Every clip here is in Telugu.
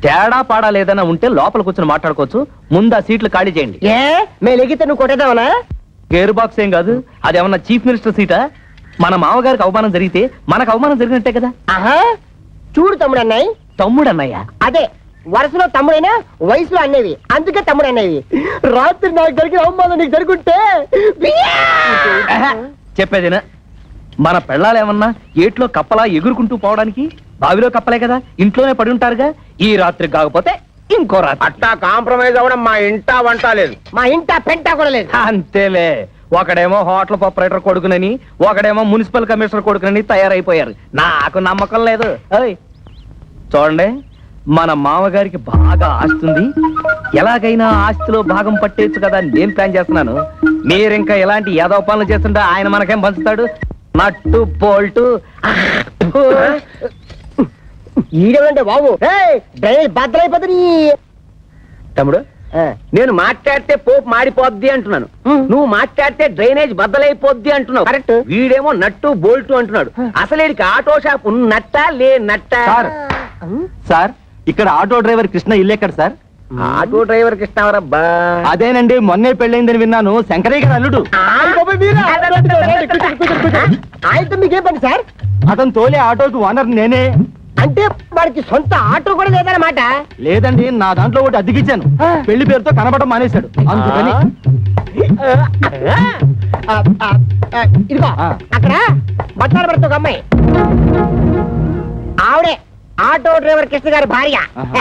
తేడా పాడా లేదన్నా ఉంటే లోపల కూర్చొని మాట్లాడుకోవచ్చు. ముందు ఆ సీట్లు ఖాళీ చేయండి. మేము లెగితే నువ్వు కొట్టేదావనా? గేరు బాక్స్ ఏం కాదు, అదేమన్నా చీఫ్ మినిస్టర్ సీటా? మన మామగారికి అవమానం జరిగితే మనకు అవమానం జరిగినట్టే కదా. చూడు తమ్ముడు అన్నయ్య. తమ్ముడు అన్నయ్య? అదే, వరుసలో తమ్ముడైనా వయసులో అన్నవి, అందుకే తమ్ముడు అన్నవి. రాత్రి నాకు జరిగిన అవమానం నీకు జరుగుంటే చెప్పేదినా, మన పెళ్ళాలేమన్నా ఏట్లో కప్పలా ఎగురుకుంటూ పోవడానికి? బావిలో కప్పలే కదా, ఇంట్లోనే పడి ఉంటారుగా. ఈ రాత్రి కాకపోతే ఇంకో రాత్రి. అట్టా కాంప్రమైజ్ అవ్వడం మా ఇంటా వంట లేదు, మా ఇంట పెంట కూడా లేదు. అంతేలే, ఒకడేమో హోటల్ ఆపరేటర్ కొడుకునని, ఒకడేమో మున్సిపల్ కమిషనర్ కొడుకునని తయారైపోయారు. నాకు నమ్మకం లేదు. చూడండి, మన మామగారికి బాగా ఆస్తుంది, ఎలాగైనా ఆస్తిలో భాగం పట్టేచ్చు కదా నేను ప్లాన్ చేస్తున్నాను. మీరింకా ఎలాంటి యాదవ పనులు చేస్తుంటే ఆయన మనకేం పంచుతాడు? నట్టు బోల్టు. ఈడేమంటే బాబు బద్దలైపోతుంది. తమ్ముడు, నేను మాట్లాడితే పోపు మాడిపోద్ది అంటున్నాను, నువ్వు మాట్లాడితే డ్రైనేజ్ బద్దలైపోద్ది అంటున్నావు. కరెక్ట్. వీడేమో నట్టు బోల్టు అంటున్నాడు. అసలు వీడికి ఆటో షాప్ ఉన్నట్టా లేనట్టా? సార్, ఇక్కడ ఆటో డ్రైవర్ కృష్ణ ఇల్లు ఎక్కడ సార్? Auto driver కృష్ణవరబ్బా. అదేనండి, మొన్నే పెళ్ళైందని విన్నాను. శంకరయ్య గారు అల్లుడు. ఆయనతో మీకేం పని సార్? అతను తోలే ఆటోకి ఓనర్ నేనే. అంటే వాడికి సొంత ఆటో కూడా లేదన్నమాట? లేదండి, నా దాంట్లో ఒకటి అద్దెకిచ్చాను. పెళ్లి పేరుతో కనబడడం మానేశాడు, అందుకని. ఇదిగో అక్కడ బట్టాలు పడుతూ ఒక అమ్మాయి, ఆవిడే ఆటో డ్రైవర్ కృష్ణ గారి భార్య.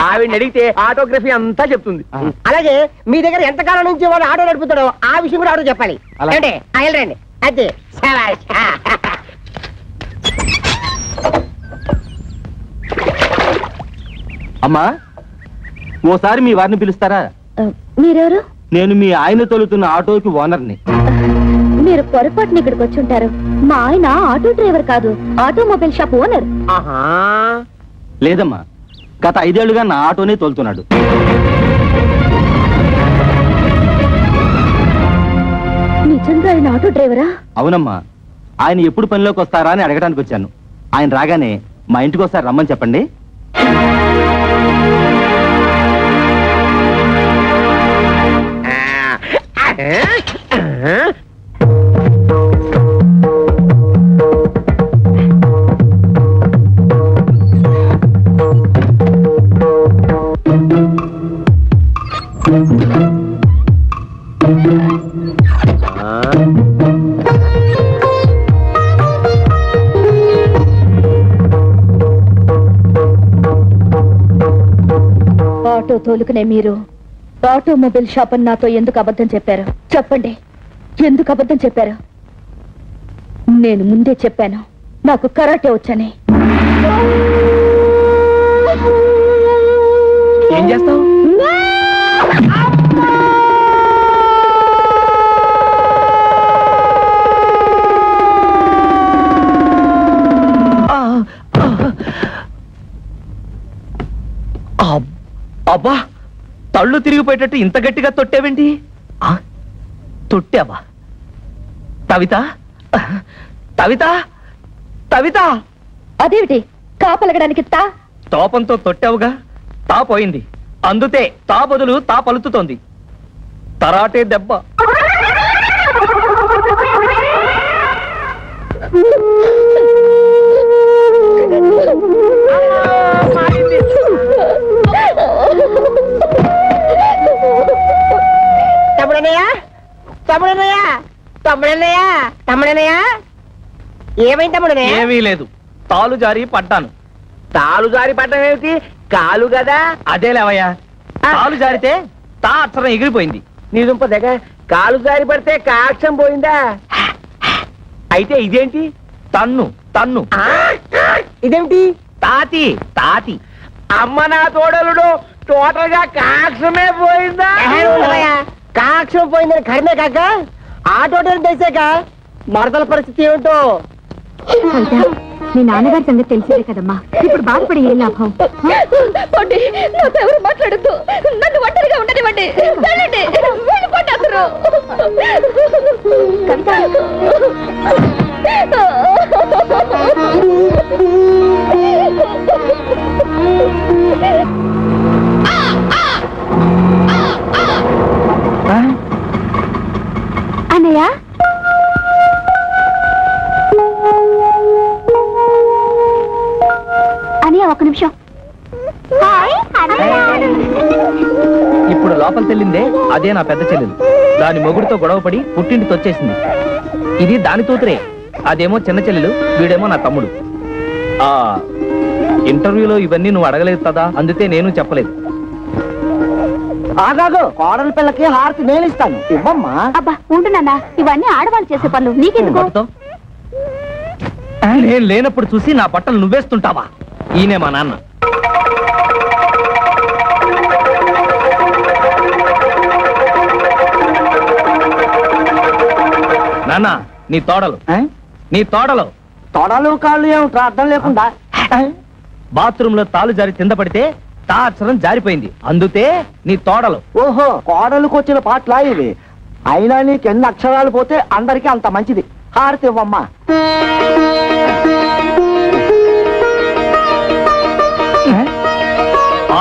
ఆవిడ అడిగితే ఆటోగ్రఫీ అంతా చెప్తుంది. అలాగే మీ దగ్గర ఎంతకాలం నుంచి వాడు ఆటో నడుపుతాడో ఆ విషయం కూడా ఆటో చెప్పాలి. అంటే రండి. అదే అమ్మా, ఓసారి మీ వారిని పిలుస్తారా? మీరెవరు? నేను మీ ఆయన తోలుతున్న ఆటోకి ఓనర్ని. మీరు పొరపాటున ఇక్కడికి వచ్చి ఉంటారు. మా ఆయన ఆటో డ్రైవర్ కాదు, ఆటోమొబైల్ షాప్ ఓనర్. లేదమ్మా, గత 5 ఏళ్లుగా నా ఆటోనే తోలుతున్నాడు. నిజంగా ఆయన ఆటో డ్రైవరా? అవునమ్మా, ఆయన ఎప్పుడు పనిలోకి వస్తారా అని అడగడానికి వచ్చాను. ఆయన రాగానే మా ఇంటికి ఒకసారి రమ్మని చెప్పండి. ఆటో తోలుకునే మీరు ఆటోమొబైల్ షాప్ అని నాతో ఎందుకు అబద్ధం చెప్పారు? చెప్పండి, ఎందుకు అబద్ధం చెప్పారు? నేను ముందే చెప్పాను నాకు కరాటే వచ్చని. ఏం చేస్తావు? అబ్బా, తళ్ళు తిరిగిపోయేటట్టు ఇంత గట్టిగా తొట్టేవేంటి? తొట్టావా? తవిత, తవిత, తవిత! అదేమిటి కాపలగడానికి తోపంతో తొట్టావుగా, తా పోయింది. అందుతే తా బదులు తా పలుకుతోంది. తరాటే దెబ్బ. ఏమైంది తమ్ముడనే? ఏమీ లేదు, తాలు జారి పడ్డాను. తాలు జారి పడ్డం ఏమిటి? కాలు కదా. అదే లేవయ్యా, తాలు జారితే తా అక్షరం ఎగిరిపోయింది. నీ దుంప దగ్గర కాలు జారి పడితే కాక్షం పోయిందా? అయితే ఇదేంటి? తన్ను తన్ను. ఇదేమిటి? తాతి తాతి. అమ్మ నా తోడలుడు, టోటల్ గా కాక్షమే పోయిందా? కాక్షం పోయిందని కర్మే కాక ఆటో తెలిసాక మరదల పరిస్థితి ఏమిటో. మీ నాన్నగారి సంగతి తెలిసేదే కదమ్మా, ఇప్పుడు బాధపడి ఏం లాభం? నాతో ఎవరు మాట్లాడద్దు, నన్ను ఒంటరిగా ఉండనివ్వండి. వెళ్ళండి, వెళ్ళిపోండి అందరూ. కవిత ఒక్క నిమిషం హాయ్ ఇప్పుడు లోపల తెల్లిందే అదే నా పెద్ద చెల్లెలు. దాని మొగుడితో గొడవపడి పుట్టింటికి వచ్చేసింది. ఇది దాని తూతురే. అదేమో చిన్న చెల్లెలు, వీడేమో నా తమ్ముడు. ఆ ఇంటర్వ్యూలో ఇవన్నీ నువ్వు అడగలేదు కదా, అందుకే నేను చెప్పలేదు. ఆగాగు, కోడల పిల్లకి హారతి నేను ఇస్తాను, ఇవ్వమ్మా. అబ్బా ఉంటున్నా, ఇవన్నీ ఆడవాళ్ళు చేసే పనులు నీకెందుకు? పట్టుతో. నేను లేనప్పుడు చూసి నా బట్టలు నువ్వేస్తుంటావా? ఈయనే మా నాన్న. నాన్న, నీ తోడలు నీ తోడలు తొడలు కాళ్ళు ఏమిట్రా అర్థం లేకుండా? బాత్రూమ్ లో తాలు జారి కింద పడితే తాచరం జారిపోయింది, అందుతే నీ తోడలు. ఓహో, కోడలకు వచ్చిన పాటలా ఇవి? అయినా నీకు ఎన్ని అక్షరాలు పోతే అందరికీ అంత మంచిది. హారతి ఇవ్వమ్మా.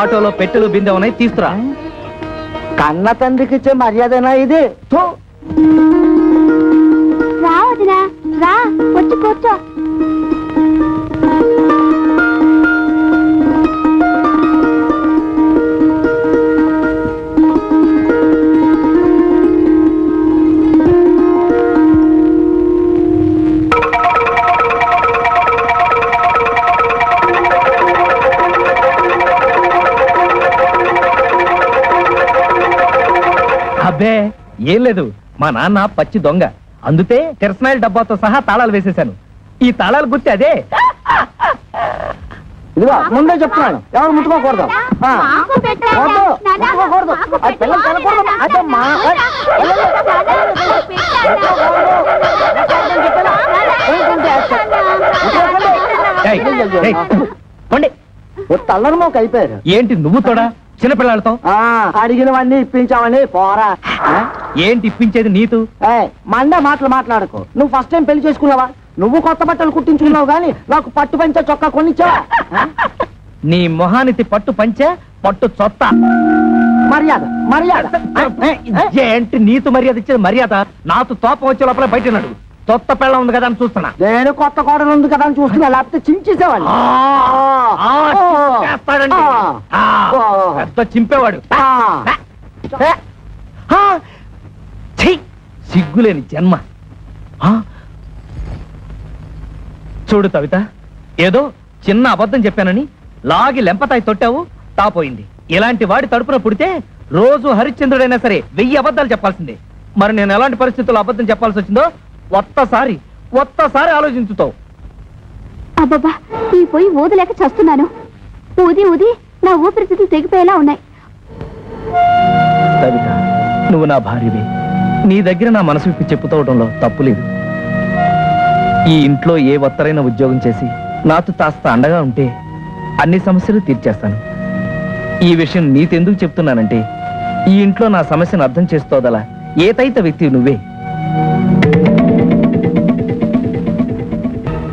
ఆటోలో పెట్టెలు బిందె ఉన్నాయి, తీసుకురా. కన్న తండ్రికి ఇచ్చే మర్యాదనా ఇది? థూ. రా వదినా, రా వచ్చి కూర్చో. అబ్బే ఏం లేదు, మా నాన్న పచ్చి దొంగ, అందుతే కిరసనాయిల డబ్బాతో సహా తాళాలు వేసేశాను. ఈ తాళాలు గుర్తి అదే. ఇదిగో ముందే చెప్తున్నాను, ఎవరు ముట్టుకోకూడదు. వద్దు, ముట్టుకోకూడదు. అది పిల్లలు తినకూడదు. అదమ్మా. ఏయ్, ఏయ్, పోండి. తల్లరు మాకు అయిపోయారు. ఏంటి నువ్వు తోడా చిన్నపిల్లలతో? అడిగినవన్నీ ఇప్పించామని పోరా. ఏంటి ఇప్పించేది నీతు? మండే మాటలు మాట్లాడకు. నువ్వు ఫస్ట్ టైం పెళ్లి చేసుకున్నావా? నువ్వు కొత్త బట్టలు కుట్టించుకున్నావు గానీ నాకు పట్టు పంచ చొక్కా కొనిచ్చావా? నీ మొహానికి పట్టు పంచే పట్టు చొత్త. మర్యాద మర్యాద. ఏంటి నీతు మర్యాద ఇచ్చేది? మర్యాద నాతో తోపం వచ్చే లోపల బయట నడు. కొత్త పిల్ల ఉంది కదా అని చూస్తున్నా. నేను కొత్త కోడలు ఉంది కదా అని చూస్తున్నా, లేకపోతే చించేసేవాడిని. చేస్తాడండి. పెద్ద చింపేవాడు. ఛీ, సిగ్గులేని జన్మ. చూడు కవిత, ఏదో చిన్న అబద్ధం చెప్పానని లాగి లెంపతాయి తొట్టావు, తాపోయింది. ఇలాంటి వాడి తడుపున పుడితే రోజు హరిశ్చంద్రుడైనా సరే 1000 అబద్ధాలు చెప్పాల్సిందే. మరి నేను ఎలాంటి పరిస్థితుల్లో అబద్ధం చెప్పాల్సి వచ్చిందో ఒక్కసారి ఆలోచించుతావు. అబ్బబ్బా, ఈ పోయి ఊదలేక చస్తున్నాను. ఊది ఊది నా ఊపిరితిత్తులు తెగిపోయేలా ఉన్నాయి. కవిత, నువ్వు నా భార్యవి. నీ దగ్గర నా మనసు విప్పి చెప్పుకోవడంలో తప్పు లేదు. ఈ ఇంట్లో ఏ ఒత్తరైన ఉద్యోగం చేసి నాతో కాస్త అండగా ఉంటే అన్ని సమస్యలు తీర్చేస్తాను. ఈ విషయం నీతెందుకు చెప్తున్నానంటే, ఈ ఇంట్లో నా సమస్యను అర్థం చేసుకోదలా ఏతైత వ్యక్తి నువ్వే.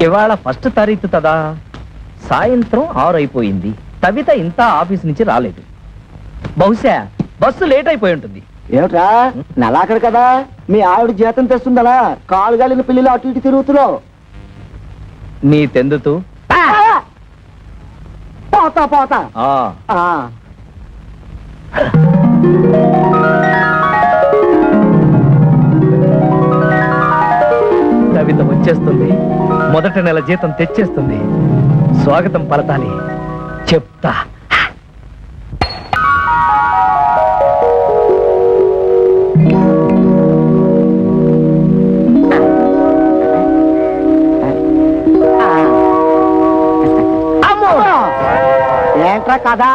ఇవాళ 1వ తారీఖు కదా, సాయంత్రం 6 అయిపోయింది. కవిత ఇంత ఆఫీస్ నుంచి రాలేదు. బహుశా బస్సు లేట్ అయిపోయి ఉంటుంది. ఏమిట్రా, నెలాఖరు కదా, మీ ఆవిడ జీతం తెస్తుందలా కాలు గాలిన పిల్లలు అటు ఇటు తిరుగుతున్నావు. నీ తెందుతూ పోతా పోతా. కవిత వచ్చేస్తుంది, మొదటి నెల జీతం తెచ్చేస్తుంది. స్వాగతం పలతాలి, చెప్తా. ఏంట్రా కదా?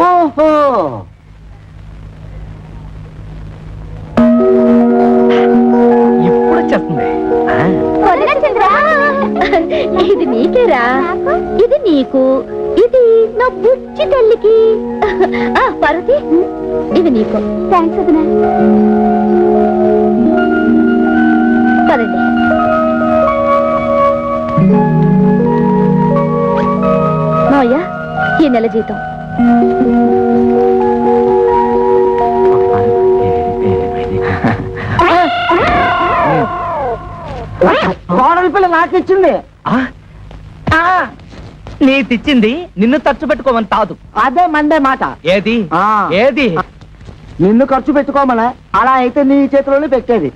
ఓహో, ఇప్పుడు వచ్చేస్తుంది. ఇది నీకేరా, ఇది నీకు, ఇది నా బుచ్చి తల్లికి. పార్వతి, ఇది నీకు. థ్యాంక్స్ వదినా. పదండి. మావయ్య, ఈ నెల జీతం. కోడలి పిల్ల నాకు ఇచ్చింది. నీ తెచ్చింది నిన్ను ఖర్చు పెట్టుకోమని తాదు. అదే మందే మాట. ఏది ఆ. ఏది నిన్ను ఖర్చు పెట్టుకోమలా, అలా అయితే నీ చేతిలోనే పెట్టేది.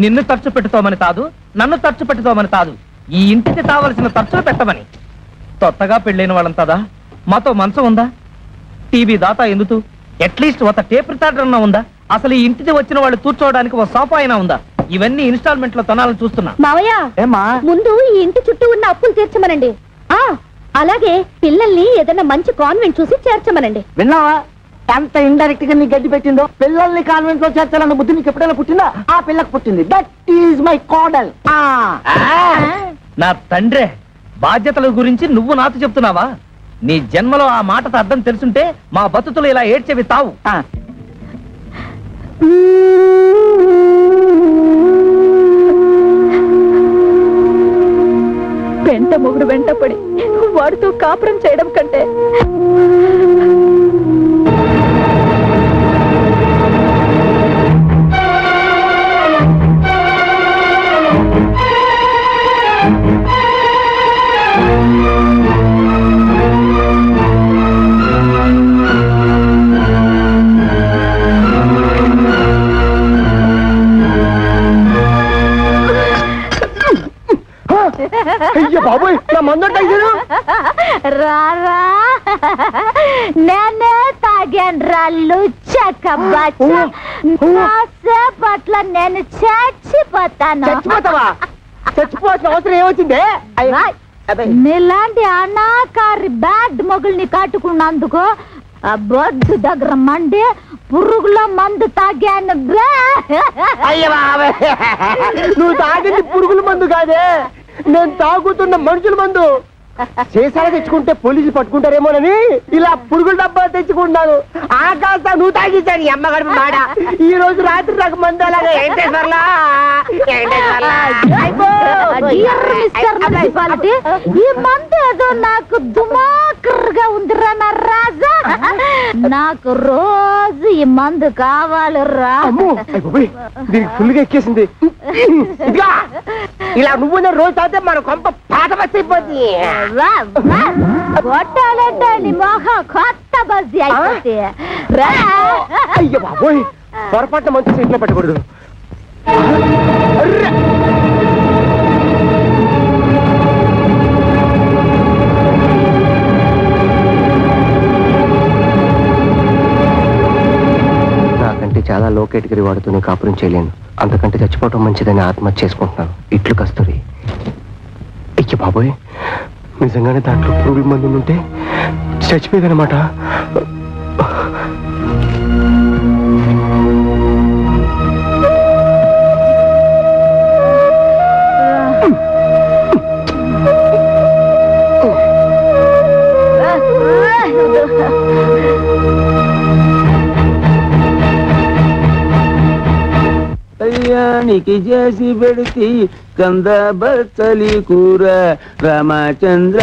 నిన్ను ఖర్చు పెట్టుకోమని తాదు, నన్ను ఖర్చు పెట్టుకోమని తాదు, ఈ ఇంటికి కావలసిన ఖర్చులు పెట్టమని. కొత్తగా పెళ్ళైన వాళ్ళంతదా మాతో మంచం ఉందా, టీవీ దాతా ఎందుకు, అట్లీస్ట్ ఒక టేప్ రికార్డర్ అన్నా ఉందా, అసలు ఈ ఇంటికి వచ్చిన వాళ్ళు కూర్చోవడానికి ఒక సోఫా అయినా ఉందా? ఇవన్నీ ఇన్స్టాల్మెంట్ లో తనాలని చూస్తున్నా. మావయ్య ఏమా ముందు ఈ ఇంటి చుట్టూ ఉన్న అప్పులు తీర్చమనండి. అలాగే పిల్లల్ని ఏదైనా మంచి కాన్వెంట్ చూసి చేర్చమనండి. విన్నావా ఎంత ఇండైరెక్ట్ గా నీ గడ్డి పెట్టిందో? పిల్లల్ని కాన్వెంట్ లో చేర్చాలన్న బుద్ధి నీకు ఎప్పుడైనా పుట్టిందా? ఆ పిల్లకు పుట్టింది. దట్ ఈజ్ మై కోడల్. నా తండ్రే, బాధ్యతల గురించి నువ్వు నాతో చెప్తున్నావా? నీ జన్మలో ఆ మాటతో అర్థం తెలుసుంటే మా బతుకులు ఇలా ఏడ్చేవి తావు. వెంట మొగుడు వెంటపడి వాడితో కాపురం చేయడం కంటే అయ్యో బాబోయ్, నా మందు రారా నేనే తాగాను రాళ్ళు పట్ల నేను చచ్చిపోతాను. చచ్చిపోతావా? చచ్చిపోవాల్సిన అవసరం ఏమొచ్చిందే? నీలాంటి అనాకారి బ్యాడ్ మొగుల్ని కట్టుకున్నందుకు ఆ బొడ్డు దగ్గర మండి పురుగుల మందు తాగాను. అయ్య బాబోయ్, నువ్వు తాగింది పురుగుల మందు కాదే, నేను తాగుతున్న మనుషుల మందు. చేసారా తెచ్చుకుంటే పోలీసులు పట్టుకుంటారేమోనని ఇలా పురుగుల డబ్బా తెచ్చుకుంటాను. ఆకాశ నువ్వు తాగించాను అమ్మ గడుపు మాట. ఈ రోజు రాత్రి నాకు మందు అలాగే ఈ మందు ఏదో నాకు దుమాకర్గా ఉందిరా నా రాజా. నాకు రోజు ఈ మందు కావాలి రా. దీనికి ఫుల్ గా ఎక్కేసింది. ఇలా నువ్వు రోజు తాగితే మన కొంప పాత బస్ అయిపోతుంది. కొట్టాలంటే నీ మొహం కొత్త బస్సు అయిపోతే. అయ్య బాబోయ్, పొరపాటున మంచి సీట్లో పెట్టకూడదు. నాకంటే చాలా లో కేటగిరీ వాడుతూ కాపురం చేయలేను. అంతకంటే చచ్చిపోవటం మంచిదని ఆత్మహత్య చేసుకుంటున్నాను. ఇట్లు కస్తూరి. ఇచ్చి బాబోయ్, నిజంగానే దాంట్లో పురుగుల మందు ఉంటే చచ్చిపోయేదనమాట. కళ్యాణికి చేసి పెడితే కంద బచ్చలి కూర రామచంద్ర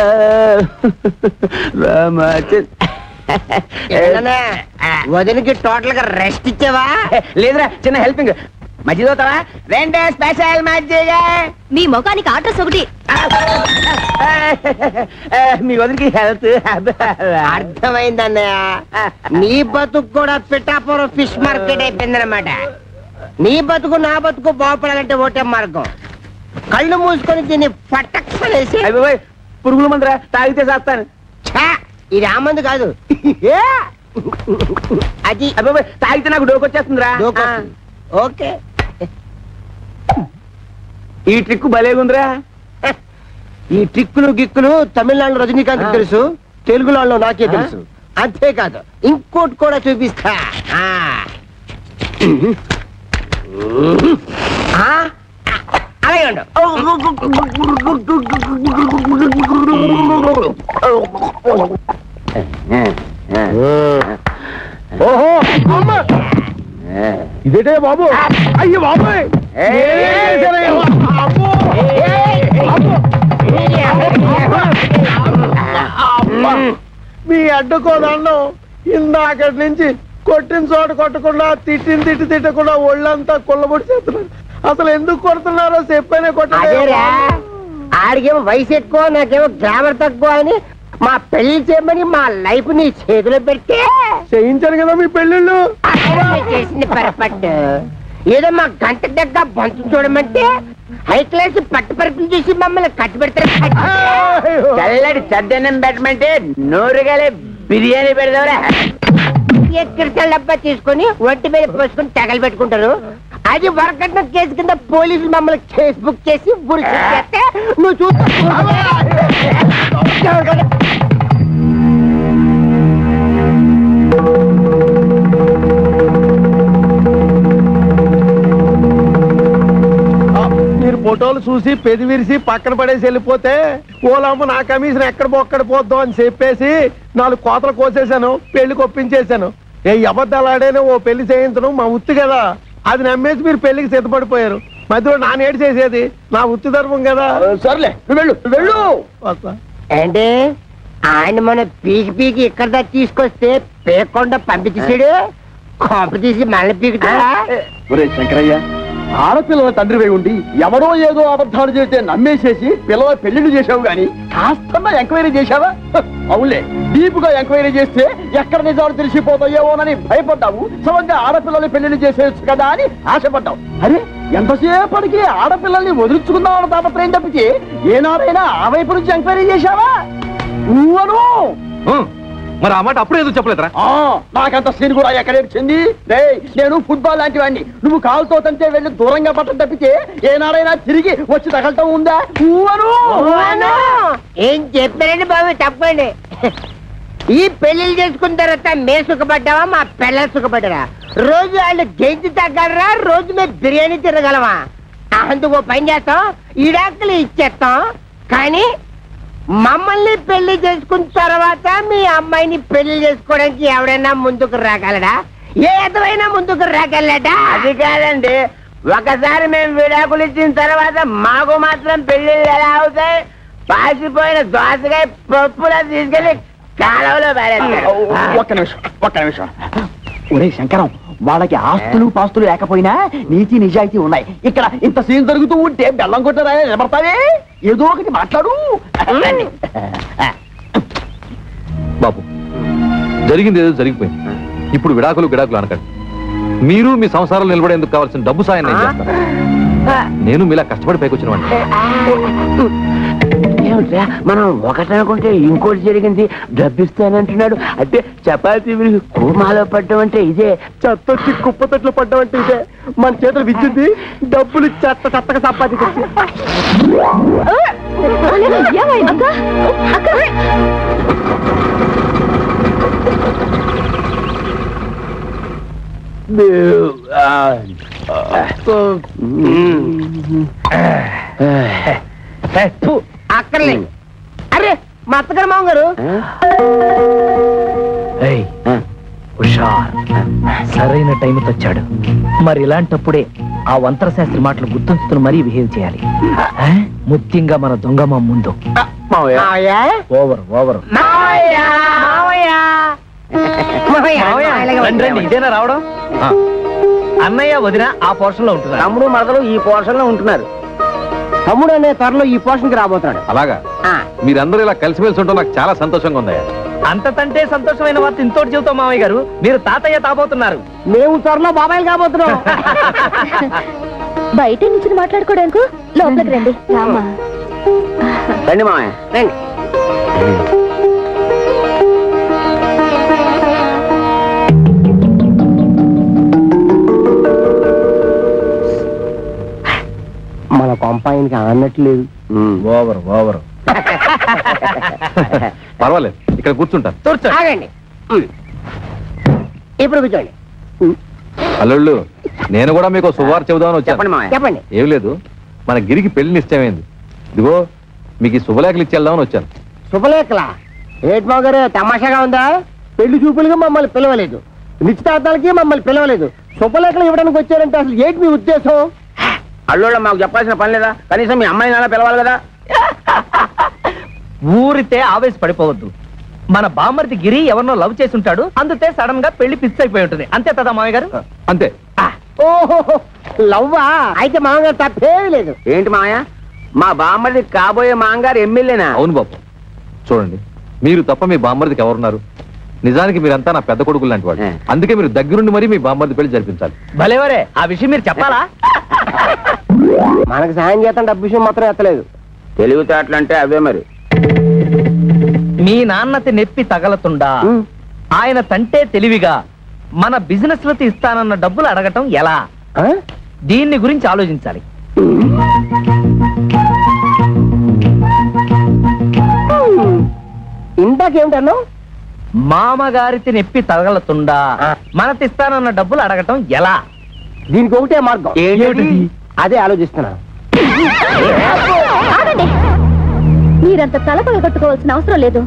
వదిలికి టోటల్ గా రెస్ట్ ఇచ్చావా? లేదురా, చిన్న హెల్పింగ్. మజ్జిగ అవుతావా? రెండే స్పెషల్ మజ్జిగ. మీ ముఖానికి ఆర్డర్స్ ఒకటి. మీ వదిలికి హెల్త్ అర్థమైందన్నయ్య. నీ బతుకు కూడా పిఠాపురం ఫిష్ మార్కెట్ అయిపోయిందన్నమాట. నీ బతుకు నా బతుకు బాగుపడాలంటే ఒకటే మార్గం, కళ్ళు మూసుకొని దీన్ని పట్టేసి. పురుగుల మందురా, తాగితే చేస్తాను. ఇది ఆ మందు కాదు, అది తాగితే నాకు డోకొచ్చేస్తుందిరా. ఓకే, ఈ ట్రిక్ భలేగుందిరా. ఈ ట్రిక్కులు గిక్కులు తమిళనాడులో రజనీకాంత్ తెలుసు, తెలుగులో నాకే తెలుసు. అంతేకాదు ఇంకోటి కూడా చూపిస్తా. అలాగే ఉండు. ఓహో ఇదేటే బాబు. అయ్యో బాబోయ్, మీ అడ్డుకోదండం ఇందాకటి నుంచి కొట్టిన చోట కొట్టకుండా తిట్టిన తిట్టకుండా ఒళ్ళంతా కొల్లబొడి చేస్తున్నారు. అసలు ఎందుకు కొడుతున్నారో చెప్పనే కొట్టారా? ఆడికేమో వయసు ఎక్కువ, నాకేమో గ్రామర్ తక్కువ అని మా పెళ్లి చేయమని మా లైఫ్ నీ చేతిలో పెడితే చేయించాను కదా మీ పెళ్ళిళ్ళు చేసింది పొరపాటు. ఏదో మా గంట దగ్గర బంతు చూడమంటే హై క్లాస్ పట్టు పరుపులు చూసి మమ్మల్ని కట్టు పెడతారు. చల్లడి చద్దన్నం పెట్టమంటే నోరుగాలే బిర్యానీ పెడదావరా. ఎక్కడ డబ్బా తీసుకొని ఒంటి మీద పోసుకొని తెగలు పెట్టుకుంటారు. అది వరకట్న కేసు కింద పోలీసులు మమ్మల్ని కేసు బుక్ చేసి ఊరి చేస్తే నువ్వు చూస్తా. మీరు ఫోటోలు చూసి పెది విరిసి పక్కన పడేసి వెళ్ళిపోతే ఓలమ్మ నా కమిషన్ ఎక్కడ బొక్కడ పోద్దాం అని చెప్పేసి 4 కోతలు కోసేశాను, పెళ్లికి ఒప్పించేశాను. ఏ అబద్ధాలు ఆడేనే ఓ పెళ్లి చేయించడం మా ఉత్తి కదా, అది నమ్మేసి మీరు పెళ్లికి సిద్ధపడిపోయారు. మధ్యలో నా నేడు చేసేది నా ఉత్తి ధర్మం కదా. సర్లే వెళ్ళు వెళ్ళు. అంటే ఆయన మన పీకి పీకి ఇక్కడ దాకా తీసుకొస్తే పేకుండా పంపించేసాడు, కాపు తీసి మళ్ళీ పీకుతాడా? శంకరయ్య, ఆడపిల్లల తండ్రివై ఉండి ఎవరో ఏదో అబద్ధాలు చేస్తే నమ్మేసేసి పిల్లల పెళ్లిళ్ళు చేసావు గాని కాస్తన్నా ఎంక్వైరీ చేశావా? అవునులే, డీపుగా ఎంక్వైరీ చేస్తే ఎక్కడ నిజాలు తెలిసిపోతాయేమోనని భయపడ్డావు. సమంగా ఆడపిల్లల్ని పెళ్లిళ్ళు చేసేయచ్చు కదా అని ఆశపడ్డావు. అరే, ఎంతసేపటికి ఆడపిల్లల్ని వదులుచుకుందామన్న తాపత్రయం తప్పితే ఏనాడైనా ఆ వైపు నుంచి ఎంక్వైరీ చేశావా? నువ్వను మరి ఆ మాట అప్పుడే ఏదో చెప్పలేదురా? నాకంత సీన్ కూడా ఎక్కడేర్చింది. నేను ఫుట్బాల్ లాంటి వాడిని, నువ్వు కాలుతో తంటే వెళ్ళి దూరంగా పట్టం తప్పితే ఏనాడైనా తిరిగి వచ్చి తగలటం ఉందా? ఏం చెప్పారండి బాబు, తప్పండి. ఈ పెళ్లిళ్ళు చేసుకున్న తర్వాత మేము సుఖపడ్డావా, మా పిల్లలు సుఖపడ్డారా? రోజు వాళ్ళు గెంజి తగ్గలరా, రోజు మేము బిర్యానీ తినగలమా? అందుకో పని చేస్తాం, ఈడాకులు ఇచ్చేస్తాం. కానీ మమ్మల్ని పెళ్లి చేసుకున్న తర్వాత మీ అమ్మాయిని పెళ్లి చేసుకోవడానికి ఎవడైనా ముందుకు రాగలడా? ఏ ఎదవైనా ముందుకు రాగలడా? అది కాదండి, ఒకసారి మేము విడాకులు ఇచ్చిన తర్వాత మాకు మాత్రం పెళ్లిళ్ళు ఎలా అవుతాయి? పాసిపోయిన దోసకాయ పప్పులా తీసుకెళ్లి కాలువలో పారేస్తారు. ఒక్క నిమిషం. ఒరే శంకరం, వాళ్ళకి ఆస్తులు పాస్తులు లేకపోయినా నీతి నిజాయితీ ఉన్నాయి. ఇక్కడ ఇంత సీన్ జరుగుతూ ఉంటే బెల్లం కొట్టరా నిలబడతావే? ఏదో ఒకటి మాట్లాడు. బాబు, జరిగింది ఏదో జరిగిపోయింది. ఇప్పుడు విడాకులు అనకండి. మీరు మీ సంసారాలు నిలబడేందుకు కావాల్సిన డబ్బు సాయం నేను చేస్తాను. నేను మీలా కష్టపడి పైకొచ్చిన వాడిని. ఏమిట్రా, మనం ఒకటనుకుంటే ఇంకోటి జరిగింది. డబ్బిస్తానంటున్నాడు అంటే చపాతీ విరిగి కూమాలో పడ్డం అంటే ఇదే. చెత్తొచ్చి కుప్పతొట్లు పడ్డం అంటే ఇదే. మన చేతులు విద్యుద్ది, డబ్బులు చెత్తగా సంపాదించి. అక్కర్లేదు. అరే మా అత్తగారు మామగారు, హుషార్, సరైన టైం వచ్చాడు. మరి ఇలాంటప్పుడే ఆ వంతర శాస్త్రి మాటలు గుర్తుంచుకుని మరీ బిహేవ్ చేయాలి. ముఖ్యంగా మన దొంగమ్మ ముందు. ఓవర్ ఇదేనా రావడం? అన్నయ్య వదిన ఆ పోర్షన్ లో ఉంటున్నారు, తమ్ముడు మరదలు ఈ పోర్షన్ లో ఉంటున్నారు. తమ్ముడు అనే త్వరలో ఈ పోషన్కి రాబోతున్నాడు. అలాగా? మీరందరూ ఇలా కలిసిమెలిసి ఉండడం నాకు చాలా సంతోషంగా ఉందయ్యా. అంతకంటే సంతోషమైన వార్త ఇంతోటి చెబుతాం మామయ్య గారు, మీరు తాతయ్య తాబోతున్నారు. మేము త్వరలో బాబాయిలు కాబోతున్నాం. బయట నుంచి మాట్లాడుకోవడానికి లోపలికి రండి. రామా, రండి మామయ్య రండి. మన కొంపాయనికి అన్నట్లేదు. ఓవర్ పర్వాలేదు, ఇక్కడ కూర్చుంటాను. ఆగండి, ఇప్పుడు కూర్చోండి. అల్లుళ్ళు, నేను కూడా మీకు శుభవార్త చెబుదామని చెప్పండి వచ్చాను. మామయ్య. చెప్పండి. ఏం లేదు, మన గిరికి పెళ్లి నిశ్చయమైంది. ఇదిగో మీకు ఈ శుభలేఖలు ఇచ్చి వెళ్దామని వచ్చాను. శుభలేఖలా? ఏటి బాబు గారు, తమాషాగా ఉందా? పెళ్లి చూపులుగా మమ్మల్ని పిలవలేదు, నిశ్చితార్థాలకి మమ్మల్ని పిలవలేదు, శుభలేఖలు ఇవ్వడానికి వచ్చారంటే అసలు ఏంటి మీ ఉద్దేశం? అల్లుళ్ళ మాకు చెప్పాల్సిన పని లేదా? కనీసం మీ అమ్మాయిని అలా పిలవాలి కదా. ఊరితే ఆవేశపడిపోవద్దు. మన బామ్మర్ది గిరి ఎవరినో లవ్ చేసి ఉంటాడు, అందుతే సడన్ గా పెళ్లి ఫిక్స్ అయిపోయి ఉంటుంది. అంతే కదా మామయ్య గారు? అంతే. ఓహో, లవ్వా? అయితే మామగారు తప్పేమీ లేదు. ఏంటి మామయ్య, మా బామ్మది కాబోయే మాంగారు ఎమ్మెల్యేనా? అవును బాబు. చూడండి, మీరు తప్ప మీ బామ్మర్దికి ఎవరున్నారు? నిజానికి మీరంతా నా పెద్ద కొడుకులు లాంటి వాడు. అందుకే మీరు దగ్గరుండి మరీ మీ బామ్మర్ది పెళ్లి జరిపించాలి. భలేవరే, ఆ విషయం మీరు చెప్పాలా? మనకు సాయం చేస్తాం, డబ్బు విషయం మాత్రం ఎత్తలేదు. తెలివితేటలంటే అవే మరి. మీ నాన్నతి నెప్పి తగలతుండా ఆయన తంటే తెలివిగా మన బిజినెస్ లకి ఇస్తానన్న డబ్బులు అడగటం ఎలా? ఆ? దీన్ని గురించి ఆలోచించాలి. ఇందాకేమిటన్నా? మామగారికి నెప్పి తగలతుండా మనతిస్తానన్న డబ్బులు అడగటం ఎలా? దీనికి ఒకటే మార్గం. ఏంటది? అదే ఆలోచిస్తున్నా. ఆగండి. మీరంత తలపలు కట్టుకోవాల్సిన అవసరం లేదు.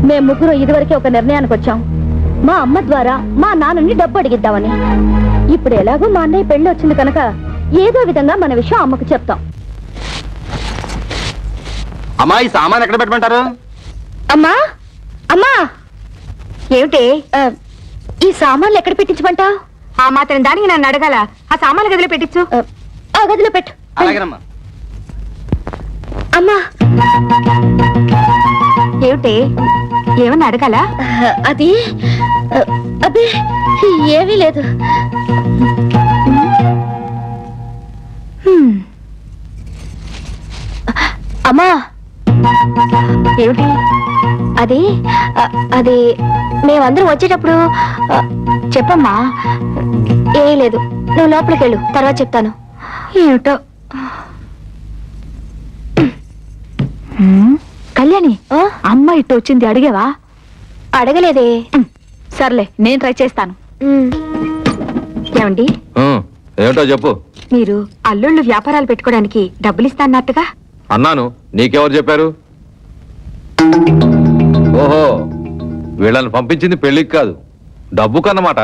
మేము ముగ్గురు ఇదివరకే ఒక నిర్ణయానికి వచ్చాం. మా అమ్మ ద్వారా మా నాన్నని డబ్బు అడిగిద్దామని. ఇప్పుడు ఎలాగో మా అన్నయ్య పెళ్లి వచ్చింది కనుక ఏదో విధంగా మన విషయం అమ్మకు చెప్తాం. అమ్మా, ఈ సామాన్ ఎక్కడ పెట్టమంటారు? అమ్మా అమ్మా, ఏమిటి ఈ సామాన్లు ఎక్కడ పెట్టించమంటావు? ఆ మాత్రం దానికి నన్ను అడగాల? ఆ సామాన్లు గదిలో పెట్టించు. ఆ గదిలో పెట్టు. అలాగేనమ్మా. అమ్మా, ఏమిటి, ఏమన్నా అడగాల? అది అబ్బే ఏమీ లేదు. అమ్మా, ఏమిటి? అది అది మేమందరం వచ్చేటప్పుడు చెప్పమ్మా. ఏ లేదు, నువ్వు లోపలికి వెళ్ళు, తర్వాత చెప్తాను. ఏమిటో. కళ్యాణి, అమ్మ ఇటు వచ్చింది, అడిగావా? అడగలేదే. సర్లే, నేను ట్రై చేస్తాను. ఏమండి, ఏమిటో చెప్పు. మీరు అల్లుళ్ళు వ్యాపారాలు పెట్టుకోవడానికి డబ్బులు ఇస్తాన్నట్టుగా? అన్నాను, నీకెవరు చెప్పారు? ఓహో, వీళ్ళని పంపించింది పెళ్లికి కాదు, డబ్బు కన్నమాట.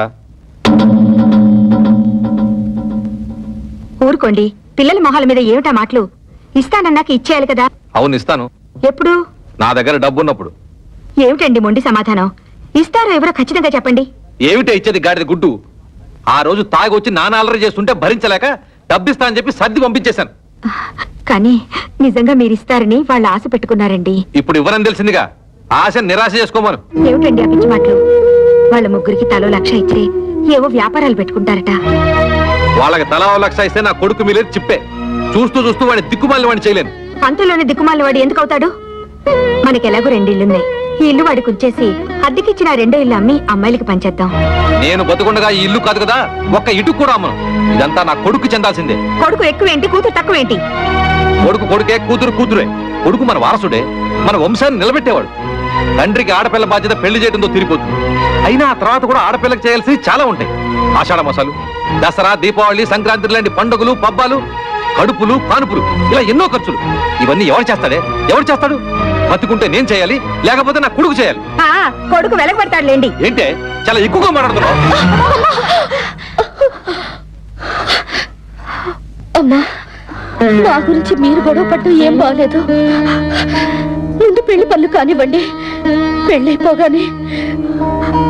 ఊరుకోండి, పిల్లల మొహాల మీద ఏమిటా మాటలు? ఇస్తానన్నాక ఇచ్చేయాలి కదా. అవును, ఇస్తాను. ఎప్పుడు? నా దగ్గర డబ్బు ఉన్నప్పుడు. ఏమిటండి మొండి సమాధానం? ఇస్తారో ఎవరో ఖచ్చితంగా చెప్పండి. ఏమిటే ఇచ్చేది గాడిద గుడ్డు? ఆ రోజు తాగి వచ్చి నాన్న అల్లరి చేస్తుంటే భరించలేక డబ్బిస్తా అని చెప్పి సర్ది పంపించేశాను. కానీ నిజంగా మీరు ఇస్తారని వాళ్ళు ఆశ పెట్టుకున్నారండి. ఇప్పుడు ఇవ్వరని తెలిసిందిగా, ఆశ నిరాశ చేసుకోమను. ఏమిటండి ఆ పిచ్చి మాటలు? వాళ్ళ ముగ్గురికి తలో 1,00,000 ఇచ్చి ఏవో వ్యాపారాలు పెట్టుకుంటారట. వాళ్ళకి తలా 1,00,000 ఇస్తే నా కొడుకు మీలేదు చిప్పే. చూస్తూ చూస్తూ వాడిని దిక్కుమాలి వాడిని చేయలేను. అంతలోనే దిక్కుమాల వాడు ఎందుకు అవుతాడు? మనకెలాగో 2 ఇళ్లున్నాయి. ఈ ఇల్లు వాడికి ఉంచేసి అద్దెకిచ్చిన 2 ఇల్లు అమ్మి అమ్మాయిలకి పంచేద్దాం. నేను బతుకుండగా ఈ ఇల్లు కాదు కదా, ఒక్క ఇటుకు కూడా అమ్మను. ఇదంతా నా కొడుకు చెందాల్సిందే. కొడుకు ఎక్కువేంటి, కూతురు తక్కువేంటి? కొడుకు కొడుకే, కూతురు కూతురే. కొడుకు మన వారసుడే, మన వంశాన్ని నిలబెట్టేవాడు. తండ్రికి ఆడపిల్ల బాధ్యత పెళ్లి చేయడంతో తీరిపోతుంది. అయినా ఆ తర్వాత కూడా ఆడపిల్లకి చేయాల్సి చాలా ఉంటాయి. ఆషాఢ మాసాలు, దసరా, దీపావళి, సంక్రాంతి లాంటి పండుగలు, పబ్బాలు, కడుపులు, కానుపులు, ఇలా ఎన్నో ఖర్చులు. ఇవన్నీ ఎవరు చేస్తాడే? ఎవరు చేస్తాడు? బతుకుంటే నేను చేయాలి, లేకపోతే నా కొడుకు చేయాలి. కొడుకు వెలగబడతాడులేండి. ఏంటే చాలా ఎక్కువగా మాట్లాడుతున్నావు? అమ్మా, మా గురించి మీరు గొడవ పట్టు ఏం బాగలేదు. ముందు పెళ్లి పనులు కానివ్వండి. పెళ్ళైపోగానే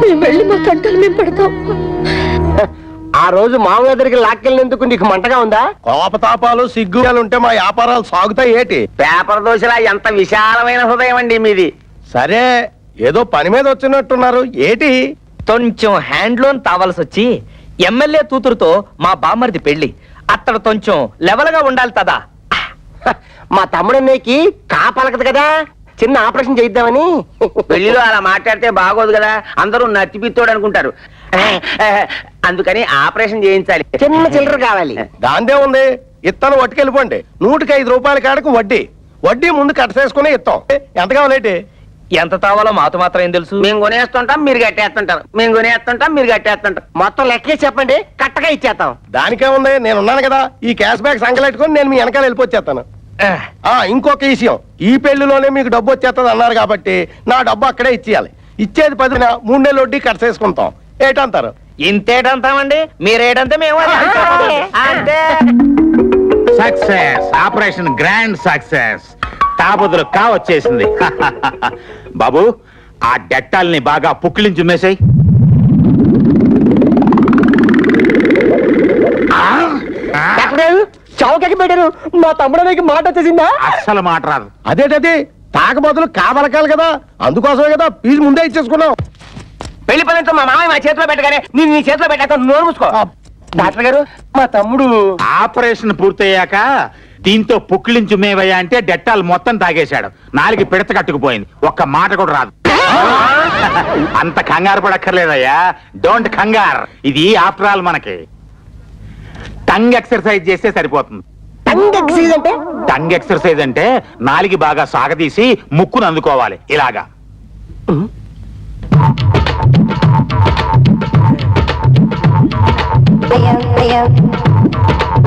మేము వెళ్ళి మా తంటలు మేము పడతాం. ఆ రోజు మామూలు దగ్గరికి లాక్కెళ్ళినందుకు నీకు మంటగా ఉందా? కోపతాపాలు సిగ్గులు ఉంటే మా వ్యాపారాలు సాగుతాయి ఏటి? పేపర్ దోశలా ఎంత విశాలమైన హృదయం అండి మీది. సరే, ఏదో పని మీద వచ్చినట్టున్నారు ఏటి? కొంచెం హ్యాండ్ లోన్ తావాల్సి వచ్చి ఎమ్మెల్యే కూతురుతో మా బామ్మర్ది పెళ్లి. అత్తడు కొంచెం లెవెల్ గా ఉండాలి కదా. మా తమ్ముడన్నయ్యకి కాపలకదు కదా, చిన్న ఆపరేషన్ చేయిద్దామని. పెళ్లిలో అలా మాట్లాడితే బాగోదు కదా, అందరూ నత్తిపిత్తోడు అనుకుంటారు. అందుకని ఆపరేషన్ చేయించాలి. చిన్న చిల్లర కావాలి. దాందే ఉంది, ఇత్తనం పట్టుకెళ్ళిపోండి. 105 రూపాయల కాడకు వడ్డీ. వడ్డీ ముందు కట్టసేసుకుని ఇస్తాం. ఎంత కావాలేటి? ఎంత తావాలో మాతో మాత్రం ఏం తెలుసు. మేము కొనేస్తుంటాం, మీరు కట్టేస్తుంటారు. మేము కొనేస్తుంటాం, మీరు కట్టేస్తుంటారు. మొత్తం లెక్కే చెప్పండి, కట్టగా ఇచ్చేస్తాం. దానికే ఉంది, నేను ఉన్నాను కదా. ఈ క్యాష్ బ్యాక్ సంకలెట్టుకుని నేను మీ వెనకాల వెళ్ళిపోచ్చేస్తాను. ఇంకొక విషయం, ఈ పెళ్లిలోనే మీకు డబ్బు వచ్చేస్తుంది అన్నారు కాబట్టి నా డబ్బు అక్కడే ఇచ్చేయాలి. ఇచ్చేది 10 3 నెలలు వడ్డీ కట్టసేసుకుంటాం. ఏటంటారు? ఇంతేటంతామండి, మీరేటంటే మేము అంటే సక్సెస్, ఆపరేషన్ గ్రాండ్ సక్సెస్. తాబుదులు వచ్చేసింది. బాబు, ఆ డెట్టాల్ని బాగా పుక్కిలించి మేసాయి. చౌకకి పెట్టారు. మా తమ్ముడన్నయ్యకి మాట వచ్చేసిందా? అస్సలు మాట రాదు. అదేటది, కాక బదులు కావలకాలి కదా, అందుకోసమే కదా ఫీజు ముందే ఇచ్చేసుకున్నాం. పెళ్లి పనులతో మా మామయ్య మా చేతిలో పెట్టగానే నేను నీ చేతిలో పెట్టాక నోరు మూసుకో. డాక్టర్ గారు, మా తమ్ముడు ఆపరేషన్ పూర్తయ్యాక దీంతో పుక్కిలించుమేవయ్యా అంటే డెట్టాలు మొత్తం తాగేశాడు. 4 పిడత కట్టుకుపోయింది, ఒక్క మాట కూడా రాదు. అంత కంగారు పడక్కర్లేదయ్యా, డోంట్ కంగార్. ఇది ఆఫ్టర్ ఆల్ మనకి టంగ్ ఎక్సర్సైజ్ చేస్తే సరిపోతుంది. టంగ్ ఎక్సైజ్ అంటే? టంగ్ ఎక్సర్సైజ్ అంటే నాలుగు బాగా సాగదీసి ముక్కును అందుకోవాలి ఇలాగా.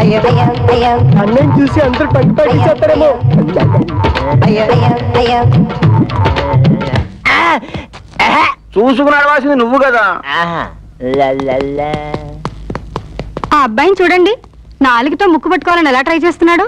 అన్నయ్య చూసి అందరూ టంగ్ పట్టించేస్తారేమో. చూసుకుని అడవాల్సింది నువ్వు కదా. ఆ అబ్బాయిని చూడండి, 4తో ముక్కు పట్టుకోవాలని ఎలా ట్రై చేస్తున్నాడు.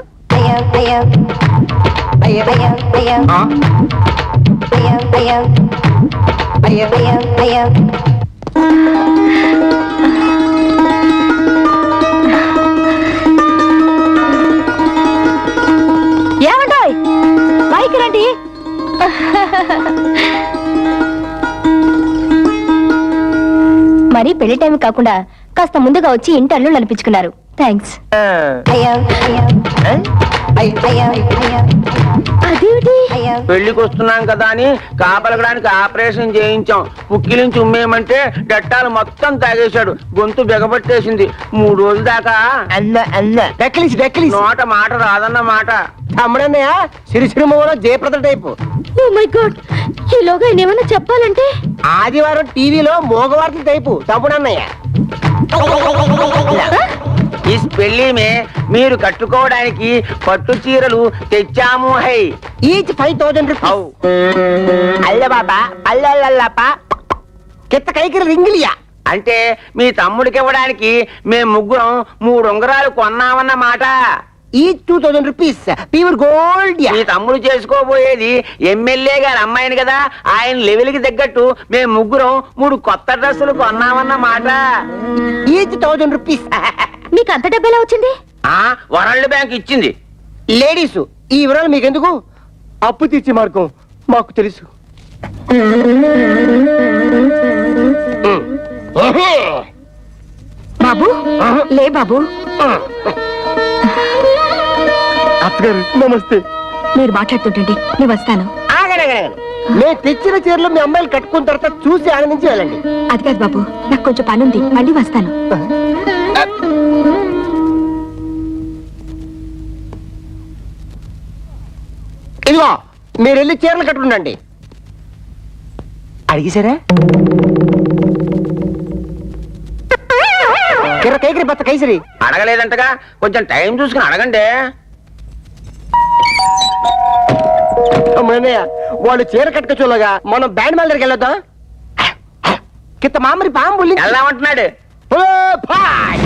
ఏమంటాయ్ పైకి రండి. మరి పెళ్లి టైం కాకుండా కాస్త ముందుగా వచ్చి ఇంటి అల్లుళ్ళు అనిపించుకున్నారు. థ్యాంక్స్. అదేమిటి? పెళ్లికి వస్తున్నాం కదా అని కాపలగడానికి ఆపరేషన్ చేయించాం. పుక్కిలించి ఉమ్మేయమంటే డట్టాలు మొత్తం తాగేశాడు. గొంతు బెగబట్టేసింది. 3 రోజుల దాకా డెక్కలిసి నోట మాట రాదన్న మాట. తమ్ముడన్నయ్య సిరిసిరిమలో Jayaprada type. Oh my God, ఈలోగా ఆయన ఏమైనా చెప్పాలంటే ఆదివారం టీవీలో మోగవార్తల టైపు తమ్ముడన్నయ్య. ఈ పెళ్లి మే మీరు కట్టుకోవడానికి పట్టు చీరలు తెచ్చాము. High each 5000 rupees. అల్ల బాబా అల్లల్లప్ప కిత్త కైకిరి రింగిలియా. అంటే మీ తమ్ముడికి ఇవ్వడానికి మేము ముగ్గురం 3 ఉంగరాలు కొన్నామన్న మాట. Each 2000 rupees pure gold. మీ తమ్ముడు చేసుకోబోయేది ఎమ్మెల్యే గారి అమ్మాయిని కదా, ఆయన లెవెల్ కి తగ్గట్టు మేము ముగ్గురం 3 కొత్త డ్రెస్సులు కొన్నామన్న మాట. Each 1000 rupees. మీకు అంత డబ్బు ఎలా వచ్చింది? వరల్డ్ బ్యాంక్ ఇచ్చింది. లేడీస్ ఈ వివరాలు మీకెందుకు? అప్పు తీర్చే మార్గం మాకు తెలుసు. బాబు లే బాబు. అత్తగారు నమస్తే. మీరు మాట్లాడుతుంటండి, నేను వస్తాను. నేను తెచ్చిన చీరలు మీ అమ్మాయిలు కట్టుకున్న తర్వాత చూసి ఆనందించి వెళ్ళండి. అది కాదు బాబు, నాకు కొంచెం పని ఉంది, మళ్ళీ వస్తాను. ఇదిగో మీరు వెళ్ళి చీరలు కట్టుకుండండి. అడిగేశారా? కిర కైకిరి బత్త కైసరి అడగలేదంటగా, కొంచెం టైం చూసుకుని అడగండి. అమ్మయ్య, వాళ్ళు చీర కట్టుకోచులాగా మనం బ్యాండ్ మేళ దగ్గరికి వెళ్ళొద్దాం. కిత్త మామరి పాము వెళ్దామంటున్నాడు. భాయ్